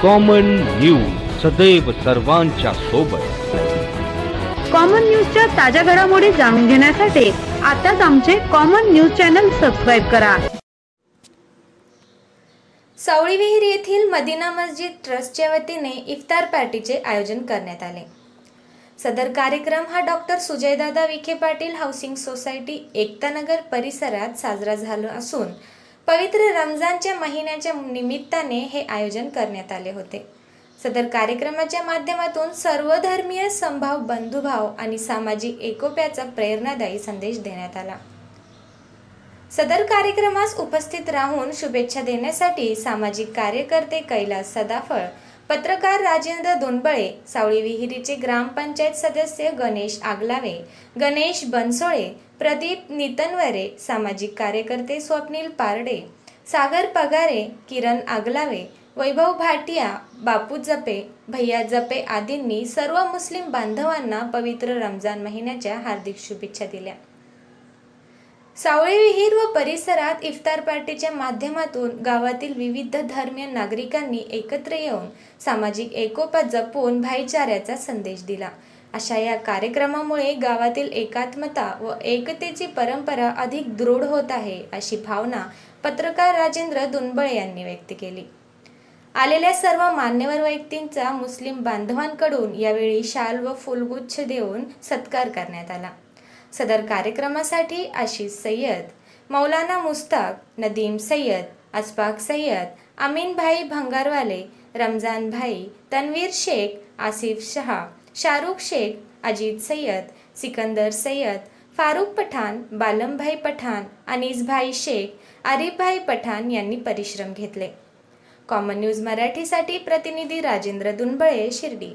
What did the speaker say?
Common news सदैव सर्वांच्या सोबत। कॉमन न्यूजच्या ताज्या घडामोडी जाणून घेण्यासाठी आताच आमचे कॉमन न्यूज चॅनल सबस्क्राइब करा। सावळी विहीर येथील मदिना मस्जिद ट्रस्टच्या वतीने इफ्तार पार्टीचे आयोजन करण्यात आले। सदर कार्यक्रम हा डॉक्टर सुजयदादा विखे पाटील हाऊसिंग सोसायटी एकतानगर परिसरात साजरा झाला असून पवित्र रमजानच्या महिन्याच्या निमित्ताने हे आयोजन करण्यात आले होते। सदर कार्यक्रमाच्या माध्यमातून सर्वधर्मीय समभाव, बंधुभाव आणि सामाजिक एकोप्याचा प्रेरणादायी संदेश देण्यात आला। सदर कार्यक्रमास उपस्थित राहून शुभेच्छा देण्यासाठी सामाजिक कार्यकर्ते कैलास सदाफळ, पत्रकार राजेंद्र दोनबळे, सावळी विहिरीचे ग्रामपंचायत सदस्य गणेश आगलावे, गणेश बनसोळे, प्रदीप नितनवरे, सामाजिक कार्यकर्ते स्वप्नील पारडे, सागर पगारे, किरण आगलावे, वैभव भाटिया, बापू जपे, भैया जपे आदींनी सर्व मुस्लिम बांधवांना पवित्र रमजान महिन्याच्या हार्दिक शुभेच्छा दिल्या। सावळी विहीर व परिसरात इफ्तार पार्टीच्या माध्यमातून गावातील विविध धर्मीय नागरिकांनी एकत्र येऊन सामाजिक एकोपा जपून भाईचाऱ्याचा संदेश दिला। अशा या कार्यक्रमामुळे गावातील एकात्मता व एकतेची परंपरा अधिक दृढ होत आहे, अशी भावना पत्रकार राजेंद्र दोनबळे यांनी व्यक्त केली। आलेल्या सर्व मान्यवर व्यक्तींचा मुस्लिम बांधवांकडून यावेळी शाल व फुलगुच्छ देऊन सत्कार करण्यात आला। सदर कार्यक्रमासाठी आशिष सय्यद, मौलाना मुस्ताक, नदीम सय्यद, अस्फाक सय्यद, अमीन भाई भंगारवाले, रमजान भाई, तनवीर शेख, आसिफ शहा, शाहरुख शेख, अजीत सय्यद, सिकंदर सय्यद, फारूक पठाण, बालम भाई पठाण, अनीस भाई शेख, आरिफ भाई पठाण यांनी परिश्रम घेतले। कॉमन न्यूज मराठीसाठी प्रतिनिधी राजेंद्र दुनबळे, शिर्डी।